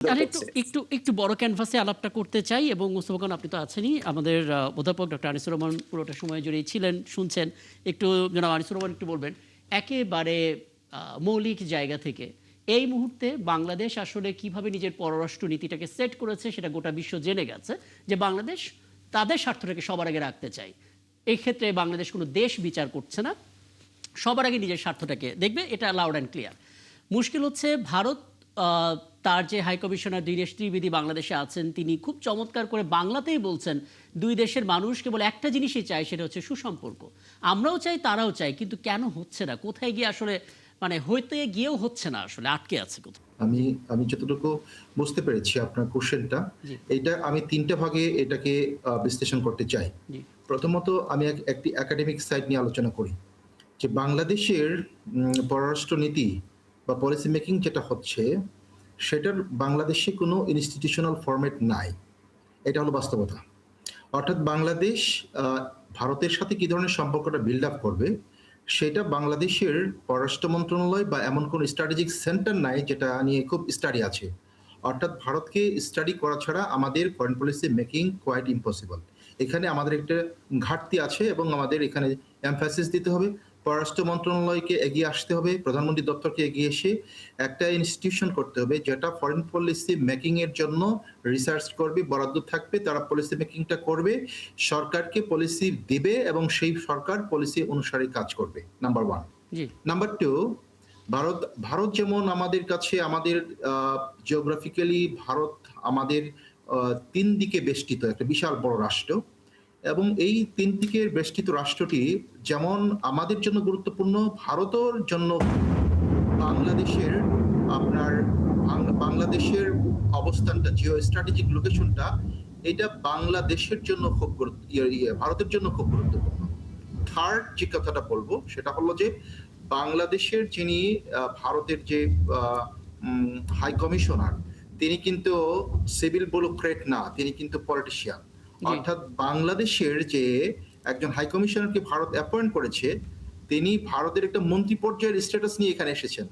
তাহলে একটু একটু একটু বড় ক্যানভাসে আলাপটা করতে চাই এবং মোস্তফা খান আপনি তো আছেনই আমাদের অধ্যাপক ডক্টর আনিসুর রহমান পুরোটা সময় জুড়েই ছিলেন শুনছেন একটু জনাব আনিসুর রহমান একটু বলবেন একেবারে মৌলিক জায়গা থেকে এই মুহূর্তে বাংলাদেশ আসলে কিভাবে নিজের পররাষ্ট্র নীতিটাকে সেট করেছে সেটা গোটা বিশ্ব জেনে গেছে যে বাংলাদেশ তাদের স্বার্থটাকে সবার আগে রাখতে চায় এই ক্ষেত্রে বাংলাদেশ কোনো দেশ বিচার করছে না সবার আগে নিজের স্বার্থটাকে দেখবে এটা লাউড অ্যান্ড ক্লিয়ার মুশকিল হচ্ছে ভারত তার যে হাই কমিশনার দীনেশ ত্রিবেদী বাংলাদেশে আছেন তিনি খুব চমৎকার করে বাংলাতেই বলছেন দুই দেশের মানুষ কেবল একটা জিনিসই চায় সেটা হচ্ছে সুসম্পর্ক আমরাও চাই তারাও চাই কিন্তু কেন হচ্ছে না কোথায় গিয়ে আসলে মানে হইতে গিয়েও হচ্ছে না আসলে আটকে আছে কোথাও আমি আমি যতটুকু বুঝতে পেরেছি আপনার কোশ্চেনটা জি এইটা আমি তিনটা ভাগে এটাকে বিশ্লেষণ করতে চাই। জি প্রথমত আমি একটি একাডেমিক সাইড নিয়ে আলোচনা করি যে বাংলাদেশের পররাষ্ট্র নীতি বা পলিসি মেকিং যেটা হচ্ছে সেটার বাংলাদেশে কোনো ইনস্টিটিউশনাল ফরম্যাট নাই। এটা হলো বাস্তবতা। অর্থাৎ বাংলাদেশ ভারতের সাথে কি ধরনের সম্পর্কটা বিল্ড আপ করবে সেটা বাংলাদেশের পররাষ্ট্র মন্ত্রণালয় বা এমন কোনো স্ট্র্যাটেজিক সেন্টার নাই যেটা নিয়ে খুব স্টাডি আছে। অর্থাৎ ভারতকে স্টাডি করা ছাড়া আমাদের foreign policy making quite impossible. এখানে আমাদের একটা ঘাটতি আছে এবং আমাদের এখানে এমফাসিস দিতে হবে। পররাষ্ট্র মন্ত্রণালয়কে এগিয়ে আসতে হবে, প্রধানমন্ত্রী দপ্তরকে এগিয়ে এসে একটা ইনস্টিটিউশন করতে হবে যেটা ফরেন পলিসি মেকিং এর জন্য রিসার্চ করবে, বরাদ্দ থাকবে, তারা পলিসি মেকিংটা করবে, সরকারকে পলিসি দেবে এবং সেই সরকার পলিসি অনুসারে কাজ করবে। Number one. জি নাম্বার টু, ভারত ভারত যেমন আমাদের কাছে আমাদের জিওগ্রাফিক্যালি ভারত আমাদের তিন দিকে বেষ্টিত একটা বিশাল বড় রাষ্ট্র এবং এই তিন দিকের বেষ্টিত রাষ্ট্রটি যেমন আমাদের জন্য গুরুত্বপূর্ণ ভারতের জন্য বাংলাদেশের আপনার বাংলাদেশের অবস্থানটা জিও স্ট্র্যাটেজিক লোকেশনটা এটা বাংলাদেশের জন্য খুব ভারতের জন্য খুব গুরুত্বপূর্ণ। থার্ড যে কথাটা বলবো সেটা হলো যে বাংলাদেশের যিনি ভারতের যে হাই কমিশনার তিনি কিন্তু সিভিল ব্যুরোক্রেট না, তিনি কিন্তু পলিটিশিয়ান। জি অর্থাৎ বাংলাদেশের যে একজন হাই কমিশনারকে ভারত অ্যাপয়েন্ট করেছে তিনি ভারতের একটা মন্ত্রী পর্যায়ের স্ট্যাটাস নিয়ে এখানে এসেছেন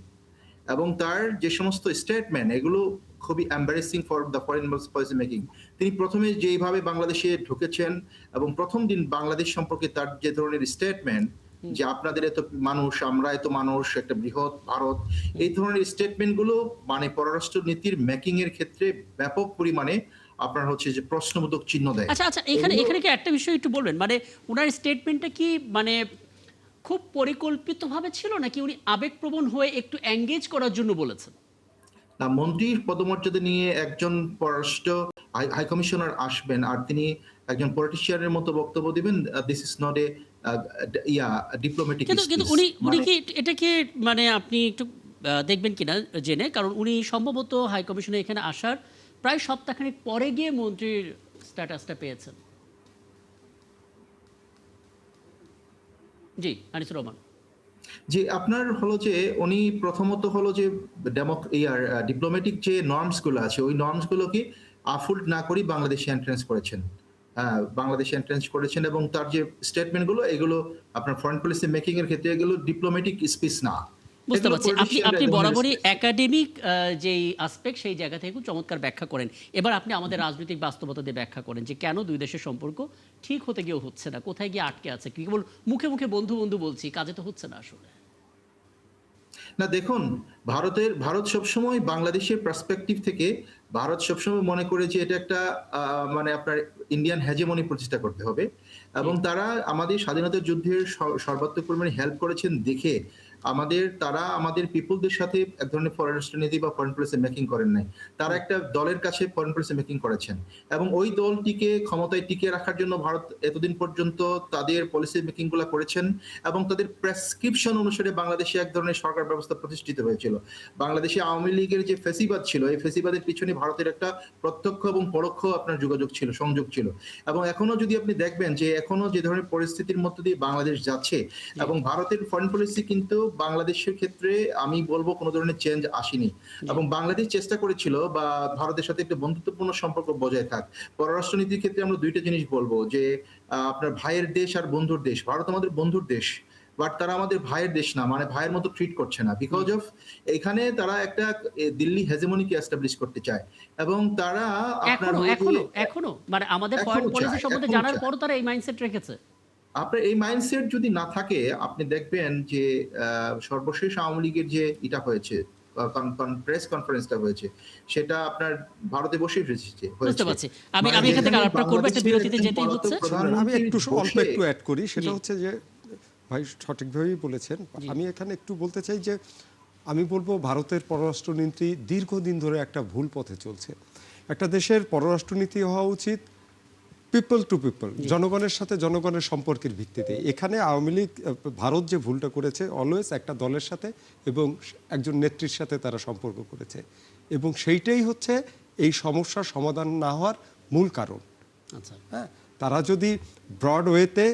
এবং তার যে সমস্ত স্টেটমেন্ট এগুলো খুবই embarrassing for the foreign policy making. তিনি প্রথমে যেভাবে বাংলাদেশে ঢুকেছেন এবং প্রথম দিন বাংলাদেশ সম্পর্কে তার যে ধরনের স্টেটমেন্ট যে আপনাদের এত মানুষ, আমরা এত মানুষ, একটা বৃহৎ ভারত, এই ধরনের স্টেটমেন্টগুলো মানে পররাষ্ট্র নীতির মেকিং এর ক্ষেত্রে ব্যাপক পরিমাণে আপনার হচ্ছে যে প্রশ্নবোধক চিহ্ন দেয়। আচ্ছা আচ্ছা এখানে এখানে কি একটা বিষয় একটু বলবেন মানে ওনার স্টেটমেন্টটা কি মানে খুব পরিকল্পিতভাবে ছিল নাকি উনি আবেগপ্রবণ হয়ে একটু এঙ্গেজ করার জন্য বলেছেন না, মন্ত্রীর পদমর্যাদা নিয়ে একজন পররাষ্ট্র হাই কমিশনার আসবেন আর তিনি একজন পলিটিশিয়ানের মতো বক্তব্য দিবেন, this is not a diplomatic কিন্তু কিন্তু স্পিচ। উনি উনি মানে কি এটা কি মানে আপনি একটু দেখবেন কিনা জেনে কারণ উনি সম্ভবত হাই কমিশনে এখানে আসার প্রায় সপ্তাহখানেক পরে গিয়ে মন্ত্রীর স্ট্যাটাসটা পেয়েছেন জি আনিসুর রহমান যে আপনার হলো যে উনি প্রথমত হলো যে ডিপ্লোম্যাটিক যে নর্মস গুলো আছে ওই নর্মস গুলোকে আফুল্ড না করেই বাংলাদেশে এন্ট্রেন্স করেছেন। বাংলাদেশে এন্ট্রেন্স করেছেন এবং তার যে স্টেটমেন্ট গুলো এগুলো আপনার ফরেন পলিসি মেকিং এর ক্ষেত্রে এগুলো ডিপ্লোম্যাটিক স্পিচ না, বুঝতে এগুলো পারছি আপনি পলিটিশিয়ানরা আপনি এক ধরনের বরাবরই স্পিচ। একাডেমিক যেই আসপেক্ট সেই জায়গা থেকে খুব চমৎকার ব্যাখ্যা করেন এবার আপনি আমাদের রাজনৈতিক বাস্তবতা দিয়ে ব্যাখ্যা করেন যে কেন দুই দেশের সম্পর্ক ঠিক হতে গিয়েও হচ্ছে না কোথায় গিয়ে আটকে আছে কি কেবল মুখে মুখে বন্ধু বন্ধু বলছি কাজে তো হচ্ছে না আসলে না দেখুন, ভারত সবসময় বাংলাদেশের পার্সপেক্টিভ থেকে ভারত সবসময় মনে করে যে এটা একটা মানে আপনার ইন্ডিয়ান হেজেমনি প্রতিষ্ঠা করতে হবে জি এবং তারা আমাদের স্বাধীনতা যুদ্ধের সর্বাত্মক পরিমাণে হেল্প করেছেন দেখে তারা আমাদের পিপলদের সাথে এক ধরনের পররাষ্ট্র নীতি বা ফরেন পলিসি মেকিং করেন নাই। তারা একটা দলের কাছে ফরেন পলিসি মেকিং করেছেন এবং ওই দলটিকে ক্ষমতায় টিকিয়ে রাখার জন্য ভারত এতদিন পর্যন্ত তাদের পলিসি মেকিং গুলা করেছেন এবং তাদের প্রেসক্রিপশন অনুসারে বাংলাদেশে এক ধরনের সরকার ব্যবস্থা প্রতিষ্ঠিত হয়েছিল। বাংলাদেশে আওয়ামী লীগের যে ফেসিবাদ ছিল এই ফেসিবাদের পিছনে ভারতের একটা প্রত্যক্ষ এবং পরোক্ষ আপনার যোগাযোগ ছিল, সংযোগ ছিল এবং এখনো যদি আপনি দেখবেন যে এখনো যে ধরনের পরিস্থিতির মধ্য দিয়ে বাংলাদেশ যাচ্ছে এবং ভারতের ফরেন পলিসি কিন্তু বাংলাদেশের ক্ষেত্রে আমি বলবো কোনো ধরনের চেঞ্জ আসেনি জি এবং বাংলাদেশ চেষ্টা করেছিল বা ভারতের সাথে একটা বন্ধুত্বপূর্ণ সম্পর্ক বজায় থাক। পররাষ্ট্রনীতির ক্ষেত্রে আমরা দুইটা জিনিস বলবো যে আপনার ভাইয়ের দেশ আর বন্ধুর দেশ। ভারত আমাদের বন্ধুর দেশ। বাট তারা আমাদের ভাইয়ের দেশ না, মানে ভাইয়ের মতো ট্রিট করছে না, বিকজ অফ এখানে তারা একটা দিল্লি হেজেমনিকে এস্টাবলিশ করতে চায়, এবং তারা আপনার এখনো হলো যে এখনো এখনো মানে আমাদের ফরেন এখনো পলিসি চায়, সম্বন্ধে এখনো জানার চায়। পরও তারা এই মাইন্ডসেট রেখেছে। আপনার এই মাইন্ডসেট যদি না থাকে, আপনি দেখবেন যে সর্বশেষ আওয়ামী লীগের যে এটা হয়েছে, প্রেস কনফারেন্সটা হয়েছে, সেটা আপনার ভারতে বসে বুঝতে হয়েছে। পারছি। আমি মানে আমি এখান থেকে যেখানে আলাপটা করবো, একটা বাংলাদেশের বিরতিতে একজন যেতেই পলাতক হচ্ছে। শুনবেন, আমি প্রধানমন্ত্রী একটু অল্প বসে একটু অ্যাড করি, সেটা জি হচ্ছে যে ভাই সঠিকভাবেই বলেছেন। জি আমি এখানে একটু বলতে চাই যে আমি বলবো ভারতের পররাষ্ট্রনীতি দীর্ঘদিন ধরে একটা ভুল পথে চলছে। একটা দেশের পররাষ্ট্রনীতি হওয়া উচিত পিপল টু পিপল, জি জনগণের সাথে জনগণের সম্পর্কের ভিত্তিতে। এখানে আওয়ামী লীগ, ভারত যে ভুলটা করেছে, অলওয়েজ একটা দলের সাথে এবং একজন নেত্রীর সাথে তারা সম্পর্ক করেছে, এবং সেইটাই হচ্ছে এই সমস্যার সমাধান না হওয়ার মূল কারণ। আচ্ছা হ্যাঁ, তারা যদি ব্রড ওয়েতে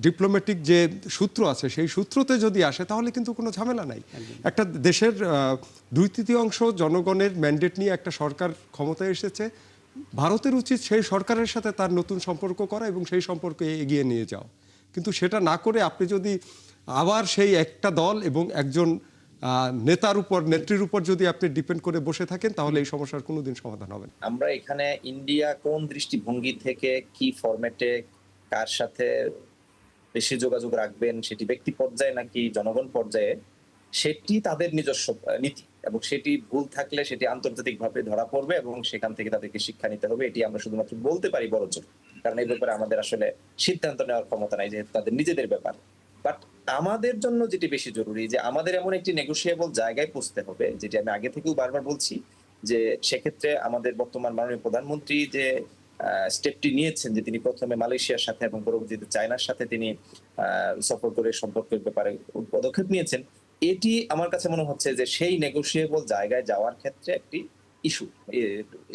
ডিপ্লোম্যাটিক যে সূত্র আছে সেই সূত্রতে যদি আসে, তাহলে কিন্তু কোনো ঝামেলা নাই। একটা দেশের 2/3 জনগণের ম্যান্ডেট নিয়ে একটা সরকার ক্ষমতায় এসেছে, ভারতের উচিত সেই সরকারের সাথে তার নতুন সম্পর্ক করা এবং সেই সম্পর্কে এগিয়ে নিয়ে যাওয়া। কিন্তু সেটা না করে আপনি যদি আবার সেই একটা দল এবং একজন নেতার উপর, নেত্রীর উপর যদি আপনি ডিপেন্ড করে বসে থাকেন, তাহলে এই সমস্যার কোনোদিন সমাধান হবে না। আমরা এখানে ইন্ডিয়া কোন দৃষ্টিভঙ্গি থেকে কি ফরম্যাটে কার সাথে বেশি যোগাযোগ রাখবেন, সেটি ব্যক্তি পর্যায়ে নাকি জনগণ পর্যায়ে, সেটি তাদের নিজস্ব নীতি, এবং সেটি ভুল থাকলে সেটি আন্তর্জাতিকভাবে ধরা পড়বে এবং সেখান থেকে তাদেরকে শিক্ষা নিতে হবে। এটি আমরা শুধুমাত্র বলতে পারি বড়জোর, কারণ এই ব্যাপারে আমাদের আসলে সিদ্ধান্ত নেওয়ার ক্ষমতা নাই, যেহেতু তাদের নিজেদের ব্যাপার। বাট আমাদের জন্য যেটি বেশি জরুরি, যে আমাদের এমন একটি নেগোশিয়েবল জায়গায় পৌঁছতে হবে, যেটি আমি আগে থেকেও বারবার বলছি, যে সেক্ষেত্রে আমাদের বর্তমান মাননীয় প্রধানমন্ত্রী যে স্টেপটি নিয়েছেন, যে তিনি প্রথমে মালয়েশিয়ার সাথে এবং পরবর্তীতে চায়নার সাথে তিনি সফর করে সম্পর্কের ব্যাপারে পদক্ষেপ নিয়েছেন, এটি আমার কাছে মনে হচ্ছে যে সেই নেগোশিয়েবল জায়গায় যাওয়ার ক্ষেত্রে একটি ইস্যু,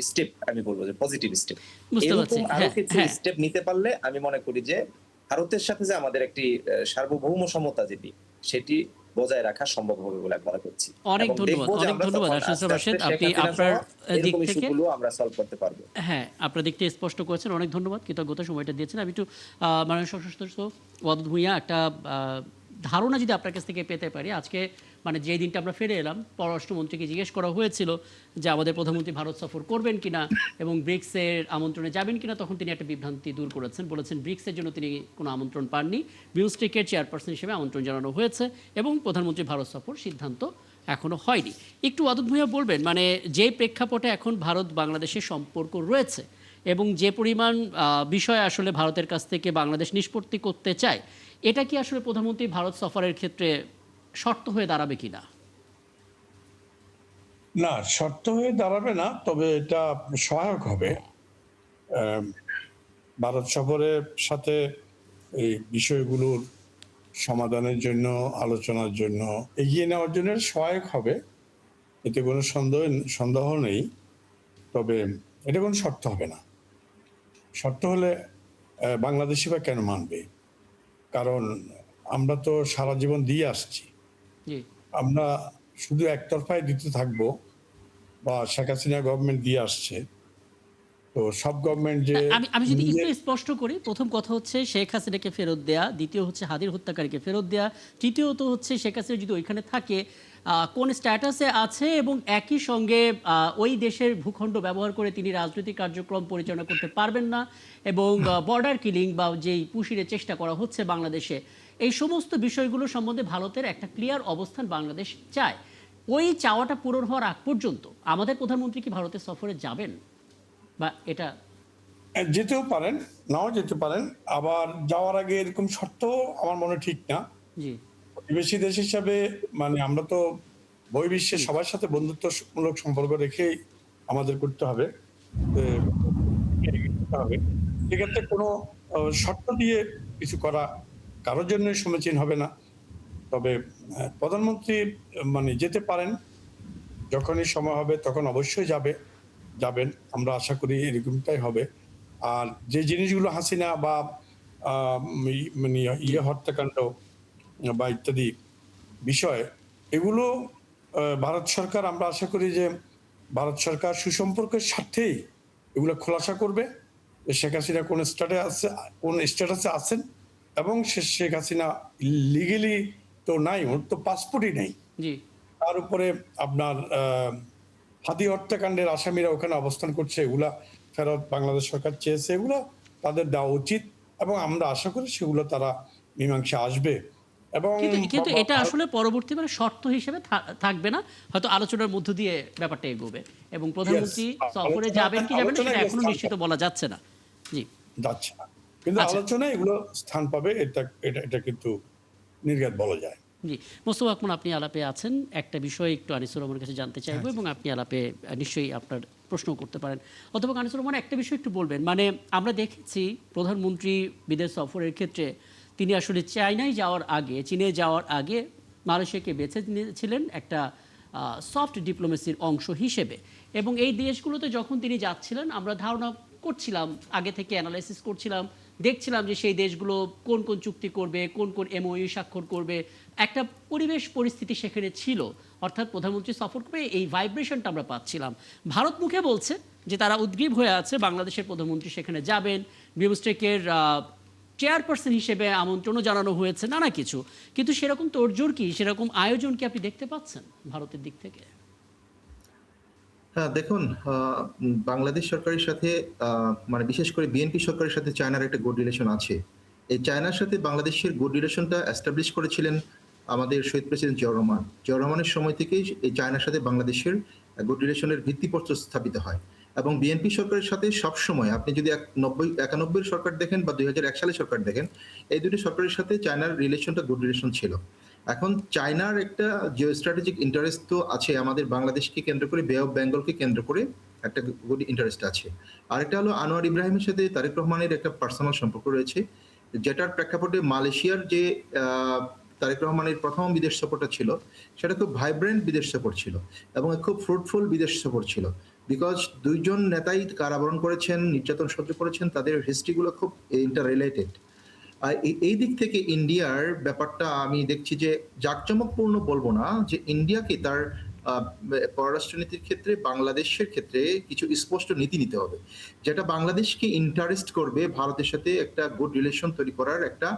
স্টেপ, আমি বলবো যে পজিটিভ স্টেপ। বুঝতে পারছি। এরকম আরো হ্যাঁ কিছু হ্যাঁ স্টেপ নিতে পারলে আমি মনে করি যে ভারতের সাথে যে আমাদের একটি সার্বভৌম সমতা যেটি, সেটি বজায় রাখা সম্ভব হবে বলে আমি মনে করছি। অনেক এবং ধন্যবাদ, দেখবো যে অনেক আমরা ধন্যবাদ তখন আশরাফ আস্তে আস্তে রাশেদ, শেখ আপনি হাসিনা আপনার সহ দিক এরকম থেকে ইস্যুগুলো আমরা সলভ করতে পারবো। হ্যাঁ আপনার দিকটা স্পষ্ট করেছেন, অনেক ধন্যবাদ, কৃতজ্ঞতা সময়টা দিয়েছেন। আমি একটু মাননীয় সশস্ত্র ওয়াদুদ ভূঁইয়া, একটা ধারণা যদি আপনার কাছ থেকে পেতে পারি, আজকে মানে যেই দিনটা আমরা ফিরে এলাম, পররাষ্ট্রমন্ত্রীকে জিজ্ঞেস করা হয়েছিল যে আমাদের প্রধানমন্ত্রী ভারত সফর করবেন কিনা এবং ব্রিক্সের আমন্ত্রণে যাবেন কিনা, তখন তিনি একটা বিভ্রান্তি দূর করেছেন, বলেছেন ব্রিক্সের জন্য তিনি কোনো আমন্ত্রণ পাননি, বিমস্টেকের চেয়ারপারসন হিসেবে আমন্ত্রণ জানানো হয়েছে এবং প্রধানমন্ত্রী ভারত সফর সিদ্ধান্ত এখনো হয়নি। একটু ওয়াদুদ ভূঁইয়া বলবেন, মানে যে প্রেক্ষাপটে এখন ভারত বাংলাদেশের সম্পর্ক রয়েছে এবং যে পরিমাণ বিষয় আসলে ভারতের কাছ থেকে বাংলাদেশ নিষ্পত্তি করতে চায়, এটা কি আসলে প্রধানমন্ত্রী ভারত সফরের ক্ষেত্রে শর্ত হয়ে দাঁড়াবে কিনা? না, শর্ত হয়ে দাঁড়াবে না, তবে এটা সহায়ক হবে। আম, ভারত সফরের সাথে এই বিষয়গুলোর সমাধানের জন্য, আলোচনার জন্য, এগিয়ে নেওয়ার জন্য সহায়ক হবে, এতে কোনো সন্দেহ নেই। তবে এটা কোনো শর্ত হবে না। শর্ত হলে বাংলাদেশি বা কেন মানবে? কারণ আমরা তো সারা জীবন দিয়ে আসছি। জি আমরা শুধু একতরফায় দিতে থাকবো, বা শেখ হাসিনা গভর্নমেন্ট দিয়ে আসছে, তো সব গভর্নমেন্ট যে আমি আমি যদি একটু নিজের স্পষ্ট করি, প্রথম কথা হচ্ছে শেখ হাসিনাকে ফেরত দেয়া, দ্বিতীয় হচ্ছে হাদির হত্যাকারীকে ফেরত দেয়া, তৃতীয়ত হচ্ছে শেখ হাসিনা যদি ওইখানে থাকে কোন স্ট্যাটাসে আছে, এবং একই সঙ্গে ওই দেশের ভূখণ্ড ব্যবহার করে তিনি রাজনৈতিক কার্যক্রম পরিচালনা করতে পারবেন না, এবং বর্ডার কিলিং বা যেই পুশিরে চেষ্টা করা হচ্ছে বাংলাদেশে, এই সমস্ত বিষয়গুলো সম্বন্ধে ভারতের একটা ক্লিয়ার অবস্থান বাংলাদেশ চায়। ওই চাওয়াটা পূরণ হওয়ার আগ পর্যন্ত আমাদের প্রধানমন্ত্রী কি ভারতের সফরে যাবেন, বা এটা? যেতেও পারেন, নাও যেতে পারেন। আবার যাওয়ার আগে এরকম শর্ত আমার মনে ঠিক না। জি প্রতিবেশী দেশ হিসাবে মানে আমরা তো বহির্বিশ্বের সবার সাথে বন্ধুত্বমূলক সম্পর্ক রেখেই আমাদের করতে হবে। করতে হবে। সেক্ষেত্রে কোনো শর্ত দিয়ে কিছু করা কারোর জন্য সমীচীন হবে না। তবে প্রধানমন্ত্রী মানে যেতে পারেন, যখনই সময় হবে তখন অবশ্যই যাবেন। আমরা আশা করি এরকমটাই হবে। আর যে জিনিসগুলো হাসিনা বা মানে হত্যাকাণ্ড বা ইত্যাদি বিষয়, এগুলো ভারত সরকার, আমরা আশা করি যে ভারত সরকার সুসম্পর্কের স্বার্থেই এগুলো খোলাসা করবে। শেখ হাসিনা কোন স্ট্যাটাসে আছেন, এবং শেখ হাসিনা লিগেলি তো নাই, ওর তো পাসপোর্টই নেই। জি তার উপরে আপনার হাদি হত্যাকাণ্ডের আসামিরা ওখানে অবস্থান করছে, এগুলা ফেরত বাংলাদেশ সরকার চেয়েছে, এগুলো তাদের দেওয়া উচিত এবং আমরা আশা করি সেগুলো তারা মীমাংসা আসবে। এবং কিন্তু কিন্তু এটা ভারত- আসলে পরবর্তীকালে শর্ত হিসেবে থাকবে না, হয়তো আলোচনার মধ্য দিয়ে ব্যাপারটা এগোবে এবং প্রধানমন্ত্রী সফরে যাবেন কি যাবেন না সেটা আলোচনায় এখনো স্থান নিশ্চিত বলা যাচ্ছে না। জি যাচ্ছে না, কিন্তু আচ্ছা। আলোচনায় এগুলো স্থান পাবে, এটা এটা এটা কিন্তু নির্ঘাত বলা যায়। জি মোস্তফা আকমল, আপনি আলাপে আছেন, একটা বিষয় একটু আনিসুর রহমানের কাছে জানতে চাইবো এবং আপনি আলাপে নিশ্চয়ই আপনার প্রশ্ন করতে পারেন। অথবা আনিসুর রহমান একটা বিষয় একটু বলবেন, মানে আমরা দেখেছি প্রধানমন্ত্রী বিদেশ সফরের ক্ষেত্রে তিনি আসলে চায়নায় যাওয়ার আগে, চীনে যাওয়ার আগে মালয়েশিয়াকে বেছে নিয়েছিলেন একটা সফট ডিপ্লোমেসির অংশ হিসেবে, এবং এই দেশগুলোতে যখন তিনি যাচ্ছিলেন আমরা ধারণা করছিলাম, আগে থেকে অ্যানালাইসিস করছিলাম, দেখছিলাম যে সেই দেশগুলো কোন কোন চুক্তি করবে, কোন কোন এমওইউ স্বাক্ষর করবে, একটা পরিবেশ পরিস্থিতি সেখানে ছিল, অর্থাৎ প্রধানমন্ত্রী সফর করে এই ভাইব্রেশনটা আমরা পাচ্ছিলাম। ভারত মুখে বলছে যে তারা উদ্গ্রীব হয়ে আছে, বাংলাদেশের প্রধানমন্ত্রী সেখানে যাবেন, বিমস্টেকের চেয়ারপারসন হিসেবে আমন্ত্রণও জানানো হয়েছে, নানা কিছু, কিন্তু সেরকম তোড়জোড় কি, সেরকম আয়োজন কি আপনি দেখতে পাচ্ছেন ভারতের দিক থেকে? হ্যাঁ, দেখুন, বাংলাদেশ সরকারের সাথে মানে বিশেষ করে বিএনপি সরকারের সাথে চায়নার একটা গুড রিলেশন আছে। এই চায়নার সাথে বাংলাদেশের গুড রিলেশনটা এস্টাবলিশ করেছিলেন আমাদের শহীদ প্রেসিডেন্ট জিয়াউর রহমান। জিয়াউর রহমানের সময় থেকেই এই চায়নার সাথে বাংলাদেশের গুড রিলেশনের ভিত্তিপ্রস্তর স্থাপিত হয়। এবং বিএনপি সরকারের সাথে সবসময় আপনি যদি 91 সরকার দেখেন বা 2001 সালের সরকার দেখেন, এই দুটি সরকারের সাথে চায়নার রিলেশনটা গুড রিলেশন ছিল। এখন চায়নার একটা জিও স্ট্র্যাটেজিক ইন্টারেস্ট তো আছে, আমাদের বাংলাদেশকে কেন্দ্র করে, বে অফ বেঙ্গলকে কেন্দ্র করে একটা গুড ইন্টারেস্ট আছে। আরেকটা হলো আনোয়ার ইব্রাহিমের সাথে তারেক রহমানের একটা পার্সোনাল সম্পর্ক রয়েছে, যেটার প্রেক্ষাপটে মালয়েশিয়ার যে তারেক রহমানের প্রথম বিদেশ সফরটা ছিল সেটা খুব ভাইব্রেন্ট বিদেশ সফর ছিল এবং খুব ফ্রুটফুল বিদেশ সফর ছিল। বিকজ দুইজন নেতাই কারাবরণ করেছেন, নির্যাতন সহ্য করেছেন, তাদের হিস্ট্রিগুলো খুব ইন্টার রিলেটেড। আর এই দিক থেকে ইন্ডিয়ার ব্যাপারটা আমি দেখছি যে জাঁকজমকপূর্ণ বলবো না, যে ইন্ডিয়াকে তার পররাষ্ট্রনীতির ক্ষেত্রে বাংলাদেশের ক্ষেত্রে কিছু স্পষ্ট নীতি নিতে হবে, যেটা বাংলাদেশকে ইন্টারেস্ট করবে ভারতের সাথে একটা গুড রিলেশন তৈরি করার একটা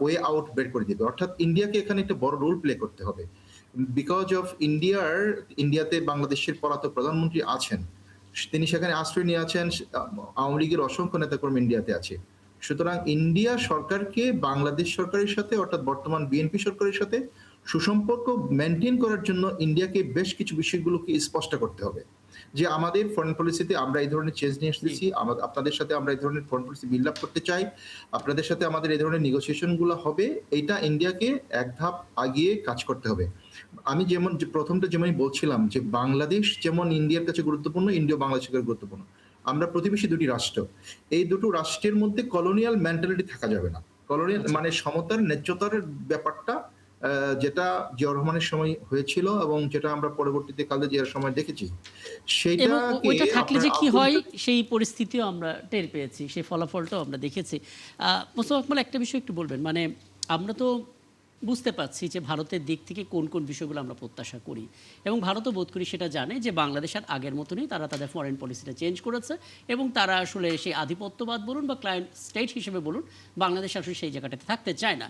ওয়ে আউট বের করে দিবে। অর্থাৎ ইন্ডিয়াকে এখানে একটা বড় রোল প্লে করতে হবে। বিকজ অফ ইন্ডিয়াতে বাংলাদেশের পলাতক প্রধানমন্ত্রী আছেন, তিনি সেখানে আশ্রয় নিয়ে আছেন, আওয়ামী লীগের অসংখ্য নেতাকর্মী ইন্ডিয়াতে আছে। সুতরাং ইন্ডিয়া সরকারকে বাংলাদেশ সরকারের সাথে, অর্থাৎ বর্তমান বিএনপি সরকারের সাথে সুসম্পর্ক মেনটেন করার জন্য ইন্ডিয়াকে বেশ কিছু বিষয়গুলোকে স্পষ্ট করতে হবে, যে আমাদের ফরেন পলিসিতে আমরা এই ধরনের চেঞ্জ নিয়ে এসেছি, আপনাদের সাথে আমরা এই ধরনের ফরেন পলিসি বিল্ড আপ করতে চাই, আপনাদের সাথে আমাদের এই ধরনের নেগোসিয়েশন গুলো হবে। এটা ইন্ডিয়াকে এক ধাপ আগিয়ে কাজ করতে হবে। আমি যেমন প্রথমটা যেমন বলছিলাম যে বাংলাদেশ যেমন ইন্ডিয়ার কাছে গুরুত্বপূর্ণ, ইন্ডিয়া বাংলাদেশের কাছে গুরুত্বপূর্ণ। আমরা প্রতিবেশী দুটি রাষ্ট্র, এই দুটো রাষ্ট্রের মধ্যে কলোনিয়াল মেন্টালিটি থাকা যাবে না। কলোনিয়াল মানে সমতার, ন্যায্যতার ব্যাপারটা যেটা জিয়াউর রহমানের সময় হয়েছিল এবং যেটা আমরা পরবর্তীতে কালে জিয়ার সময় দেখেছি, এবং সেটাকে ওইটা থাকলে যে কি হয় আপনার সেই পরিস্থিতিও আমরা টের পেয়েছি, সেই ফলাফলটাও আমরা দেখেছি। মোস্তফা আকমল, একটা বিষয় একটু বলবেন, মানে আমরা তো বুঝতে পারছি যে ভারতের দিক থেকে কোন কোন বিষয়গুলো আমরা প্রত্যাশা করি, এবং ভারতও বোধ করি সেটা জানে যে বাংলাদেশ আর আগের মতনই তারা তাদের ফরেন পলিসিটা চেঞ্জ করেছে, এবং তারা আসলে সেই আধিপত্যবাদ বলুন বা ক্লায়েন্ট স্টেট হিসেবে বলুন, বাংলাদেশ আসলে সেই জায়গাটাতে থাকতে চায় না।